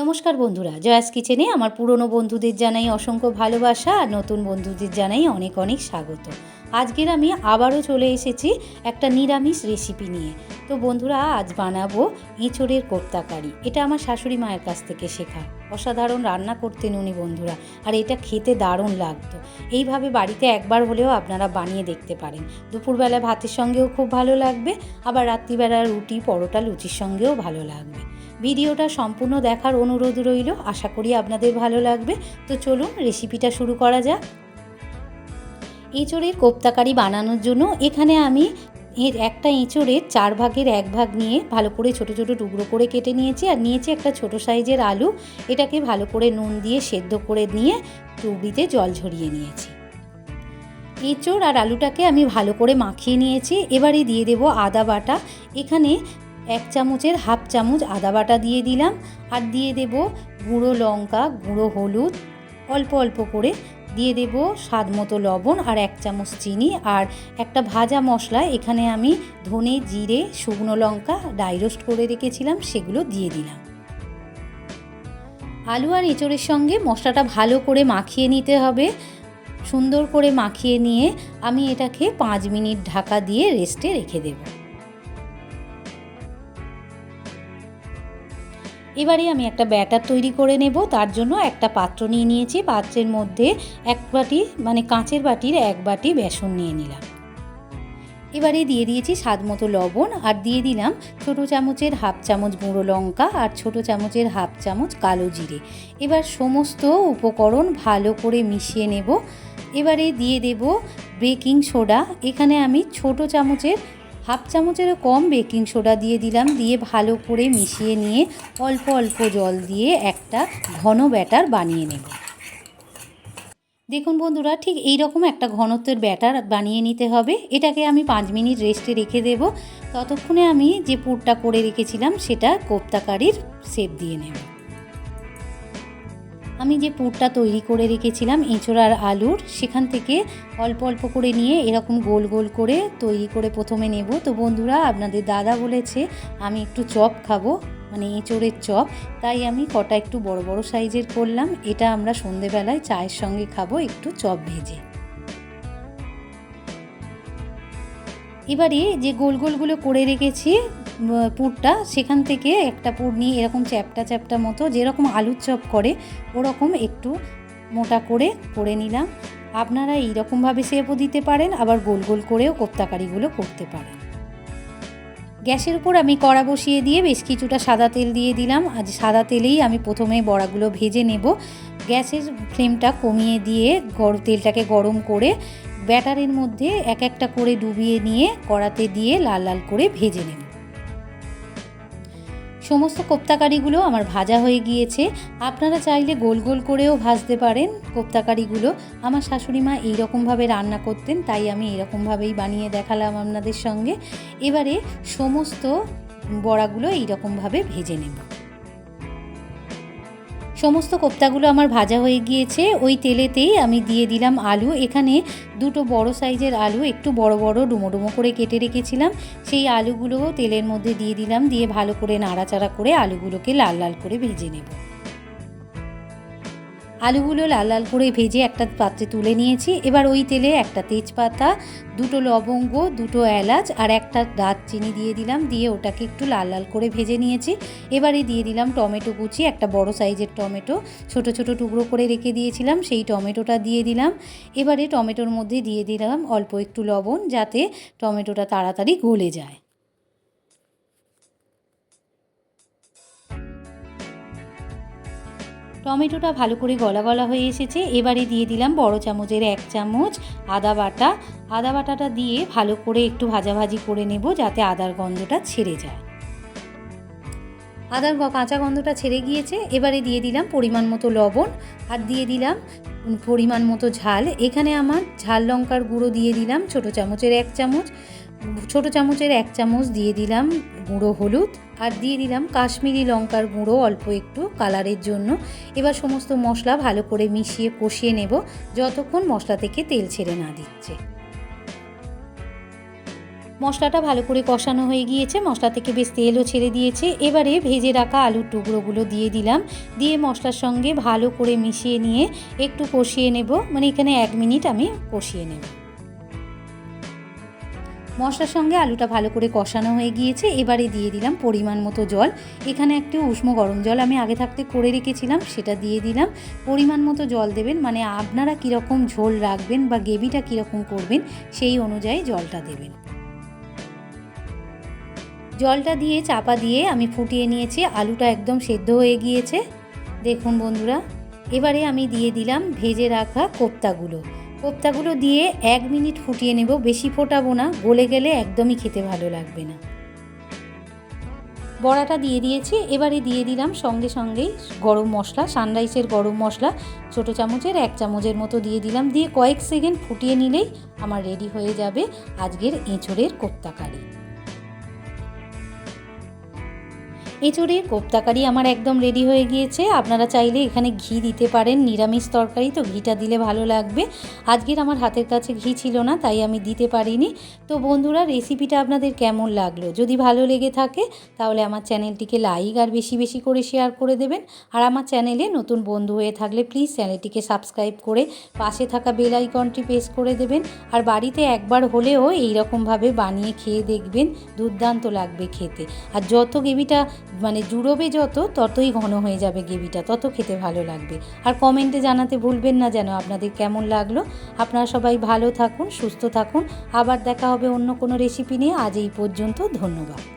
নমস্কার বন্ধুরা, জয়াস কিচেনে আমার পুরনো বন্ধুদের জানাই অসংখ্য ভালোবাসা আর নতুন বন্ধুদের জানাই অনেক অনেক স্বাগত। আজকের আমি আবারও চলে এসেছি একটা নিরামিষ রেসিপি নিয়ে। তো বন্ধুরা, আজ বানাবো এঁচোড়ের কোপ্তা কারি। এটা আমার শাশুড়ি মায়ের কাছ থেকে শেখা। অসাধারণ রান্না করতেন উনি বন্ধুরা, আর এটা খেতে দারুণ লাগতো। এইভাবে বাড়িতে একবার হলেও আপনারা বানিয়ে দেখতে পারেন। দুপুরবেলা ভাতের সঙ্গেও খুব ভালো লাগবে, আবার রাত্রিবেলা রুটি পরোটা লুচির সঙ্গেও ভালো লাগবে। ভিডিওটা সম্পূর্ণ দেখার অনুরোধ রইল, আশা করি আপনাদের ভালো লাগবে। তো চলুন রেসিপিটা শুরু করা যাক। এঁচোড়ের কোপ্তা কারি বানানোর জন্য এখানে আমি একটা এঁচোড়ের 4 ভাগের 1 ভাগ নিয়ে ভালো করে ছোট ছোট টুকরো করে কেটে নিয়েছি, আর নিয়েছি একটা ছোট সাইজের আলু। এটাকে ভালো করে নুন দিয়ে সেদ্ধ করে নিয়ে টুকরিতে জল ঝরিয়ে নিয়েছি। এঁচোড় আর আলুটাকে আমি ভালো করে মাখিয়ে নিয়েছি। এবারে দিয়ে দেব আদা বাটা। এখানে 1 চামচের হাফ চামচ আদা বাটা দিয়ে দিলাম, আর দিয়ে দেব গুঁড়ো লঙ্কা, গুঁড়ো হলুদ, অল্প অল্প করে দিয়ে দেব স্বাদ মতো লবণ, আর 1 চামচ চিনি, আর একটা ভাজা মশলা এখানে আমি ধনে, জিরে, শুকনো লঙ্কা ড্রাই রোস্ট করে রেখেছিলাম, সেগুলো দিয়ে দিলাম। আলু আর এঁচোড়ের সঙ্গে মশলাটা ভালো করে মাখিয়ে নিতে হবে। সুন্দর করে মাখিয়ে নিয়ে আমি এটাকে 5 মিনিট ঢাকা দিয়ে রেস্টে রেখে দেব। এবারে আমি একটা ব্যাটার তৈরি করে নেব। তার জন্য একটা পাত্র নিয়ে নিয়েছি। পাত্রের মধ্যে 1 বাটি কাঁচের বাটির 1 বাটি বেসন নিয়ে নিলাম। এবারে দিয়ে দিয়েছি স্বাদ মতো লবণ, আর দিয়ে দিলাম ছোটো চামচের হাফ চামচ গুঁড়ো লঙ্কা আর ছোটো চামচের হাফ চামচ কালো জিরে। এবার সমস্ত উপকরণ ভালো করে মিশিয়ে নেব। এবারে দিয়ে দেব বেকিং সোডা। এখানে আমি ছোটো চামচের হাফ চামচেরও কম বেকিং সোডা দিয়ে দিলাম। দিয়ে ভালো করে মিশিয়ে নিয়ে অল্প অল্প জল দিয়ে একটা ঘন ব্যাটার বানিয়ে নেব। দেখুন বন্ধুরা, ঠিক এই রকম একটা ঘনত্বের ব্যাটার বানিয়ে নিতে হবে। এটাকে আমি 5 মিনিট রেস্টে রেখে দেব। ততক্ষণে আমি যে পুরটা করে রেখেছিলাম সেটা কোপ্তা কারির শেপ দিয়ে নেব। আমি যে পুরটা তৈরি করে রেখেছিলাম এঁচোড় আর আলুর, সেখান থেকে অল্প অল্প করে নিয়ে এরকম গোল গোল করে তৈরি করে প্রথমে নেব। তো বন্ধুরা, আপনাদের দাদা বলেছে আমি একটু চপ খাবো, এঁচোড়ের চপ, তাই আমি কটা একটু বড় বড় সাইজের করলাম। এটা আমরা সন্ধেবেলায় চায়ের সঙ্গে খাবো একটু চপ ভেজে। এবারে যে গোল গোলগুলো করে রেখেছি পুরটা, সেখান থেকে একটা পুর নিয়ে এরকম চ্যাপটা চ্যাপটা মতো, যেরকম আলুর চপ করে ওরকম একটু মোটা করে নিলাম। আপনারা এইরকমভাবে শেপও দিতে পারেন, আবার গোল গোল করেও কোপ্তা কারিগুলো করতে পারেন। গ্যাসের উপর আমি কড়া বসিয়ে দিয়ে বেশ কিছুটা সাদা তেল দিয়ে দিলাম। আজ সাদা তেলেই আমি প্রথমে বড়াগুলো ভেজে নেব। গ্যাসের ফ্লেমটা কমিয়ে দিয়ে তেলটাকে গরম করে ব্যাটারের মধ্যে এক একটা করে ডুবিয়ে নিয়ে কড়াতে দিয়ে লাল লাল করে ভেজে নেব। সমস্ত কোপ্তা কারিগুলো আমার ভাজা হয়ে গিয়েছে। আপনারা চাইলে গোল গোল করেও ভাজতে পারেন কোপ্তা কারিগুলো। আমার শাশুড়ি মা এইরকমভাবে রান্না করতেন, তাই আমি এরকমভাবেই বানিয়ে দেখালাম আপনাদের সঙ্গে। এবারে সমস্ত বড়াগুলো এইরকমভাবে ভেজে নেব। সমস্ত কোপ্তাগুলো আমার ভাজা হয়ে গিয়েছে। ওই তেলেতেই আমি দিয়ে দিলাম আলু। এখানে 2টো বড় সাইজের আলু একটু বড় বড় ডুমো ডুমো করে কেটে রেখেছিলাম, সেই আলুগুলোও তেলের মধ্যে দিয়ে দিলাম। দিয়ে ভালো করে নাড়াচাড়া করে আলুগুলোকে লাল লাল করে ভেজে নেব। আলুগুলো লাল লাল করে ভেজে একটা পাত্রে তুলে নিয়েছি। এবার ওই তেলে একটা তেজপাতা, 2টো লবঙ্গ, 2টো এলাচ আর একটা দারচিনি দিয়ে দিলাম। দিয়ে ওটাকে একটু লাল লাল করে ভেজে নিয়েছি। এবারে দিয়ে দিলাম টমেটো কুচি, একটা বড় সাইজের টমেটো ছোট ছোট টুকরো করে রেখে দিয়েছিলাম, সেই টমেটোটা দিয়ে দিলাম। এবারে টমেটোর মধ্যে দিয়ে দিলাম অল্প একটু লবণ, যাতে টমেটোটা তাড়াতাড়ি গলে যায়। টমেটোটা ভালো করে গলা গলা হয়ে এসেছে। এবারে দিয়ে দিলাম বড় চামচের 1 চামচ আদা বাটা। আদা বাটাটা দিয়ে ভালো করে একটু ভাজাভাজি করে নেব, যাতে আদার গন্ধটা ছেড়ে যায়। আদার কাঁচা গন্ধটা ছেড়ে গিয়েছে। এবারে দিয়ে দিলাম পরিমাণ মতো লবণ, আর দিয়ে দিলাম পরিমাণ মতো ঝাল। এখানে আমার ঝাল লঙ্কার গুঁড়ো দিয়ে দিলাম ছোটো চামচের 1 চামচ, ছোটো চামচের 1 চামচ দিয়ে দিলাম গুঁড়ো হলুদ, আর দিয়ে দিলাম কাশ্মীরি লঙ্কার গুঁড়ো অল্প একটু কালারের জন্য। এবার সমস্ত মশলা ভালো করে মিশিয়ে কষিয়ে নেব যতক্ষণ মশলা থেকে তেল ছেড়ে না দিচ্ছে। মশলাটা ভালো করে কষানো হয়ে গিয়েছে, মশলা থেকে বেশ তেলও ছেড়ে দিয়েছে। এবারে ভেজে রাখা আলুর টুকরোগুলো দিয়ে দিলাম, দিয়ে মশলার সঙ্গে ভালো করে মিশিয়ে নিয়ে একটু কষিয়ে নেব, মানে এখানে 1 মিনিট আমি কষিয়ে নেব। মশলার সঙ্গে আলুটা ভালো করে কষানো হয়ে গিয়েছে, এবারে দিয়ে দিলাম পরিমাণ মতো জল। এখানে একটু উষ্ণ গরম জল আমি আগে থাকতে করে রেখেছিলাম, সেটা দিয়ে দিলাম। পরিমাণ মতো জল দেবেন, মানে আপনারা কীরকম ঝোল রাখবেন বা গ্রেভিটা কীরকম করবেন সেই অনুযায়ী জলটা দেবেন। জলটা দিয়ে চাপা দিয়ে আমি ফুটিয়ে নিয়েছি, আলুটা একদম সেদ্ধ হয়ে গিয়েছে দেখুন বন্ধুরা। এবারে আমি দিয়ে দিলাম ভেজে রাখা কোপ্তাগুলো দিয়ে 1 মিনিট ফুটিয়ে নেব, বেশি ফোটাবো না, গলে গেলে একদমই খেতে ভালো লাগবে না। বড়াটা দিয়ে দিয়েছি, এবারে দিয়ে দিলাম সঙ্গে সঙ্গেই গরম মশলা, সানরাইসের গরম মশলা ছোটো চামচের 1 চামচের মতো দিয়ে দিলাম, দিয়ে কয়েক সেকেন্ড ফুটিয়ে নিলেই আমার রেডি হয়ে যাবে আজকের এঁচোড়ের কোপ্তা কারি। এঁচোড়ের কোপ্তা কারি আমার একদম রেডি হয়ে গিয়েছে। আপনারা চাইলে এখানে ঘি দিতে পারেন, নিরামিষ তরকারি তো ঘিটা দিলে ভালো লাগবে। আজকের আমার হাতের কাছে ঘি ছিল না, তাই আমি দিতে পারিনি। তো বন্ধুরা, রেসিপিটা আপনাদের কেমন লাগলো? যদি ভালো লেগে থাকে তাহলে আমার চ্যানেলটিকে লাইক আর বেশি বেশি করে শেয়ার করে দেবেন। আর আমার চ্যানেলে নতুন বন্ধু হয়ে থাকলে প্লিজ চ্যানেলটিকে সাবস্ক্রাইব করে পাশে থাকা বেল আইকনটি প্রেস করে দেবেন। আর বাড়িতে একবার হলেও এইরকমভাবে বানিয়ে খেয়ে দেখবেন, দুর্দান্ত লাগবে খেতে। আর যত গ্রেভিটা মানে জুড়োবে ততই ঘন হয়ে যাবে গ্রেভিটা, তত খেতে ভালো লাগবে। আর কমেন্টে জানাতে ভুলবেন না যেন আপনাদের কেমন লাগলো। আপনারা সবাই ভালো থাকুন, সুস্থ থাকুন। আবার দেখা হবে অন্য কোনো রেসিপি নিয়ে। আজ এই পর্যন্ত, ধন্যবাদ।